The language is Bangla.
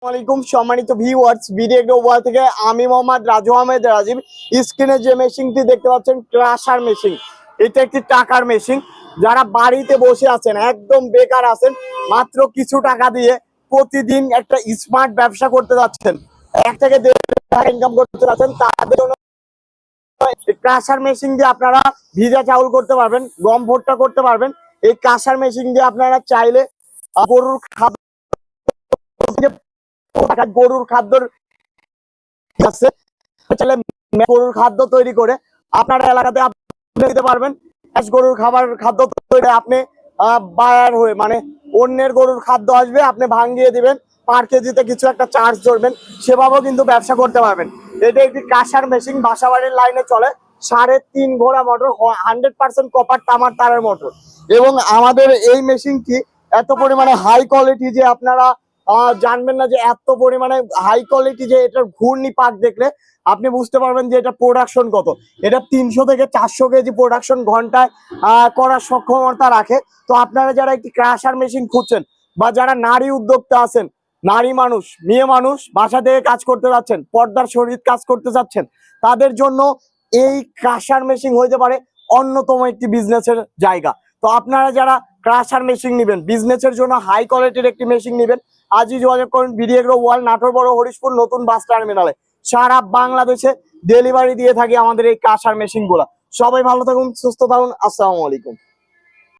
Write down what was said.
আসসালামাইকুম সম্মানিত ভিউয়ার্স, ভিডিও ওয়াল থেকে আমি মোহাম্মদ রাজু আহমেদ রাজীব। স্ক্রিনে যে মেশিনটি দেখতে পাচ্ছেন ক্রাশার মেশিন। এটা একটি টাকার মেশিন। যারা বাড়িতে বসে আছেন, একদম বেকার আছেন, মাত্র কিছু টাকা দিয়ে প্রতিদিন একটা স্মার্ট ব্যবসা করতে যাচ্ছেন, 1 থেকে 1.5 টাকা ইনকাম করতে যাচ্ছেন, তাদের জন্য ক্রাশার মেশিন দিয়ে আপনারা ভিজা চাউল করতে পারবেন, গম ভুট্টা করতে পারবেন। এই ক্রাশার মেশিন দিয়ে আপনারা চাইলে গরুর খাদ্য গরুর খাদ্যর আছে, গরুর খাদ্য তৈরি করে আপনার এলাকাতে আপনি দিতে পারবেন। গরুর খাদ্য তৈরি আপনি বায়ার হয়ে, মানে অন্যের গরুর খাদ্য আসবে, আপনি ভাঙিয়ে দিবেন, পার কেজিতে কিছু একটা চার্জ ধরবেন, সেভাবেও কিন্তু ব্যবসা করতে পারবেন। এটা একটি ক্রাশার মেশিন, বাসাবাড়ির লাইনে চলে, 3.5 ঘোড়া মোটর, 100% কপার তামার তারের মোটর। এবং আমাদের এই মেশিনটি এত পরিমাণে হাই কোয়ালিটি যে আপনারা জানবেন না যে এত পরিমাণে হাই কোয়ালিটি, যে এটার ঘূর্ণি পাক দেখলে আপনি বুঝতে পারবেন যে এটা প্রোডাকশন কত। এটা 300 থেকে 400 কেজি প্রোডাকশন ঘন্টায় করার সক্ষমতা রাখে। তো আপনারা যারা একটি ক্রাশার মেশিন খুঁজছেন, বা যারা নারী উদ্যোক্তা আছেন, নারী মানুষ, মেয়ে মানুষ, বাসা থেকে কাজ করতে যাচ্ছেন, পর্দার শরীর কাজ করতে যাচ্ছেন, তাদের জন্য এই ক্রাশার মেশিন হইতে পারে অন্যতম একটি বিজনেসের জায়গা। তো আপনারা যারা ক্রাশার মেশিন নেবেন, বিজনেসের জন্য হাই কোয়ালিটির একটি মেশিন নেবেন, আজই যোগাযোগ করুন ভিডিও ওয়াল, নাটোর বড় হরিশপুর নতুন বাস টার্মিনালে। সারা বাংলাদেশে ডেলিভারি দিয়ে থাকি আমাদের এই ক্রাশার মেশিন গুলা। সবাই ভালো থাকুন, সুস্থ থাকুন, আসসালামু আলাইকুম।